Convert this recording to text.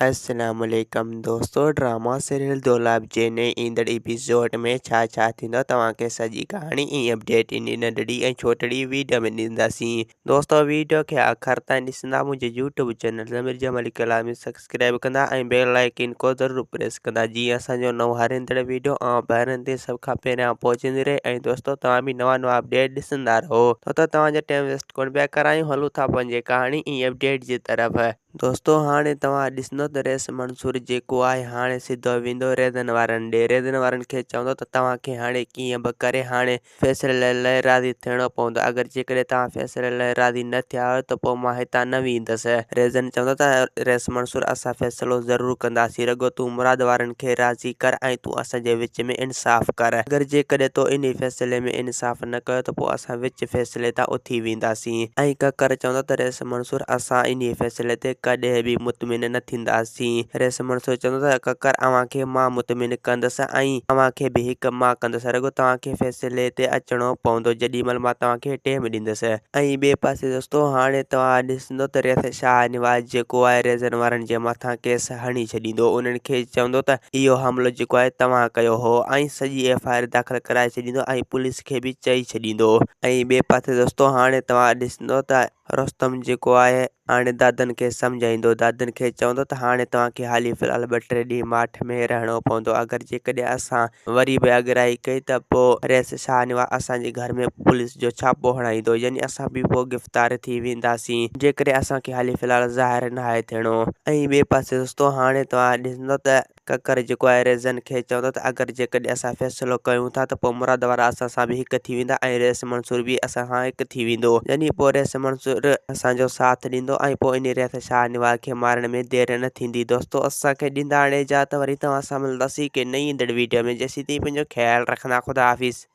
अस्सलामुअलैकुम दोस्तों, drama serial दोलाब जे नए ईंदड़ एपिसोड में छा थींदो तव्हांखे सॼी कहाणी ऐं अपडेट इन नंढड़ी ऐं छोटड़ी वीडियो में ॾींदासीं। दोस्तों, वीडियो खे आख़िर ताईं ॾिसंदा, मुंहिंजे YouTube channel Mirza Malik Kalami subscribe कंदा ऐं बेल आइकन को ज़रूरु प्रेस कंदा, जीअं असांजो नओं हर ईंदड़ वीडियो ॿाहिरनि ते सभ खां पहिरियां पहुचंदी रहे। ऐं दोस्तों, तव्हां बि नवां अपडेट ॾिसंदा रहो। त तव्हांजो टाइम वेस्ट कोन पिया करायूं, हलूं था पंहिंजे कहाणी ऐं अपडेट जी तरफ़। दोस्तों, हाणे तव्हां ॾिसंदो त रेस मंसूर जेको आहे हाणे सिधो वेंदो रैदन वारनि ॾे। रैदन वारनि खे चवंदो त तव्हांखे हाणे कीअं बि करे हाणे फ़ैसिले लाइ राज़ी थियणो पवंदो। अगरि जेकॾहिं तव्हां फ़ैसिले लाइ राज़ी न थिया आहियो त पोइ मां हितां न वेंदुसि। रैज़न चवंदो त रेस मंसूर, असां फ़ैसिलो ज़रूरु कंदासीं, रुॻो तूं मुराद वारनि खे राज़ी कर ऐं तूं असांजे विच में इंसाफ़ कर। अगरि जेकॾहिं तो इन फ़ैसिले में इंसाफ़ न कयो त पोइ असां विच फ़ैसिले तां उथी वेंदासीं। ऐं ककर चवंदो त रेस मंसूर, असां इन फ़ैसिले ते कॾहिं बि मुतमिन न थींदासीं। रेस मंसूर चवंदो त ककर, अव्हांखे मां मुतमिन कंदुसि ऐं अव्हांखे बि हिकु मां कंदुसि, रुॻो तव्हांखे फ़ैसिले ते अचिणो पवंदो जेॾी महिल मां तव्हांखे टाइम ॾींदुसि। ऐं ॿिए पासे दोस्तों, हाणे तव्हां ॾिसंदो त रेस शाहनवाज़ जेको आहे रैज़न वारनि जे मथां केस हणी छॾींदो। उन्हनि खे चवंदो त इहो हमिलो जेको आहे तव्हां कयो हो ऐं सॼी FIR दाख़िल कराए छॾींदो ऐं पुलिस खे बि चई छॾींदो। ऐं ॿिए पासे दोस्तों, हाणे तव्हां ॾिसंदो त रुस्तम जेको आहे हाणे दादनि खे सम्झाईंदो। दादनि खे चवंदो त हाणे तव्हांखे हाली फ़िलहालु 2-3 ॾींहं माठ में रहणो पवंदो। अगरि जेकॾहिं असां वरी बि अॻिराई कई त पोइ रेस शाहनवाज़ असांजे घर में पुलिस जो छापो हणाईंदो, यानी असां बि पोइ गिरफ़्तार थी वेंदासीं, जेकॾहिं असांखे हाली फ़िलहालु ज़ाहिर न आहे थियणो। ऐं ॿिए पासे दोस्तों, हाणे तव्हां ॾिसंदो त ककर जेको आहे रैज़न खे चवंदो त अगरि जेकॾहिं असां फ़ैसिलो कयूं था त पोइ मुराद वारा असां सां बि हिकु थी वेंदा ऐं रेस मंसूर बि असां सां हिकु थी वेंदो, यानी पोइ रेस मंसूर असांजो साथ ॾींदो ऐं पोइ इन रेस शाहनवाज़ खे मारण में देरि न थींदी। दोस्तों, असांखे ॾींदा हाणे इजाज़त, वरी तव्हां सां मिलंदासीं कि नई ईंदड़ वीडियो में। जेसीं ताईं पंहिंजो ख़्यालु रखंदा। ख़ुदा हाफ़िज़।